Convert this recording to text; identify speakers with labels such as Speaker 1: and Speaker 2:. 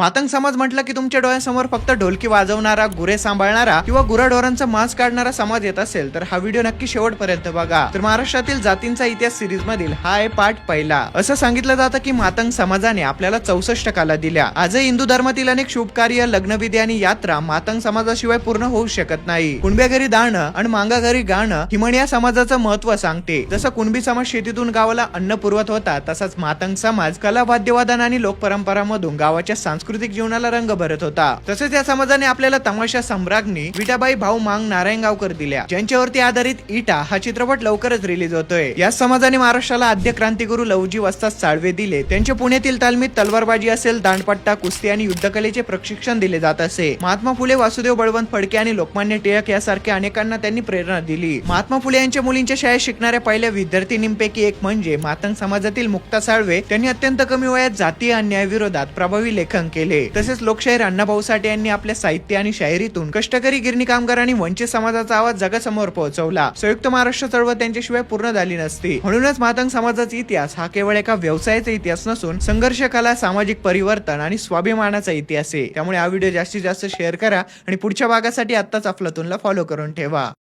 Speaker 1: मातंग समाज म्हटलं की तुमच्या डोळ्यासमोर फक्त ढोलकी वाजवणारा, गुरे सांभाळणारा किंवा गुराढोरांचा मांस काढणारा समाज येत असेल तर हा व्हिडिओ नक्की शेवटपर्यंत बघा. तर महाराष्ट्रातील जातींचा इतिहास सिरीज मधील हा आहे पार्ट पहिला. असं सांगितलं जातं की मातंग समाजाने आपल्याला 64 कला दिल्या. आजही हिंदू धर्मातील अनेक शुभ कार्य, लग्नविधी आणि यात्रा मातंग समाजाशिवाय पूर्ण होऊ शकत नाही. कुणब्या घरी दाणं आणि मांगा घरी गाणं ही म्हण या समाजाचं महत्व सांगते. जसं कुणबी समाज शेतीतून गावाला अन्न पुरवत होता, तसाच मातंग समाज कला, वाद्यवादन आणि लोकपरंपरामधून गावाच्या सांस्कृतिक जीवनाला रंग भरत होता. तसेच या समाजाने आपल्याला तमाशा सम्राज्ञी विठाबाई भाऊ मांग नारायणगावकर दिल्या, ज्यांच्यावरती आधारित इटा हा चित्रपट लवकरच रिलीज होतोय. या समाजाने महाराष्ट्राला आद्य क्रांतिगुरु लवजी वस्ताद साळवे दिले. त्यांच्या पुण्यातील तालमीत तलवारबाजी असेल, दांडपट्टा, कुस्ती आणि युद्धकलेचे प्रशिक्षण दिले जात असे. महात्मा फुले, वासुदेव बळवंत फडके आणि लोकमान्य टिळक यासारख्या अनेकांना त्यांनी प्रेरणा दिली. महात्मा फुले यांच्या मुलींच्या शाळेत शिकणाऱ्या पहिल्या विद्यार्थिनींपैकी एक म्हणजे मातंग समाजातील मुक्ता साळवे. त्यांनी अत्यंत कमी वयात जातीय अन्यायाविरोधात प्रभावी लेखन केले. तसेच लोकशाहीर अण्णाभाऊ साठे यांनी आपल्या साहित्य आणि शायरीतून कष्टकरी, गिरणी कामगार आणि वंचित समाजाचा आवाज जगासमोर पोहोचवला. संयुक्त महाराष्ट्र चळवळ त्यांच्याशिवाय पूर्ण झाली नसती. म्हणूनच मातंग समाजाचा इतिहास हा केवळ एका व्यवसायाचा इतिहास नसून संघर्ष, कला, सामाजिक परिवर्तन आणि स्वाभिमानाचा इतिहास आहे. त्यामुळे हा व्हिडिओ जास्तीत जास्त शेअर करा आणि पुढच्या भागासाठी आत्ताच अफलातूनला फॉलो करून ठेवा.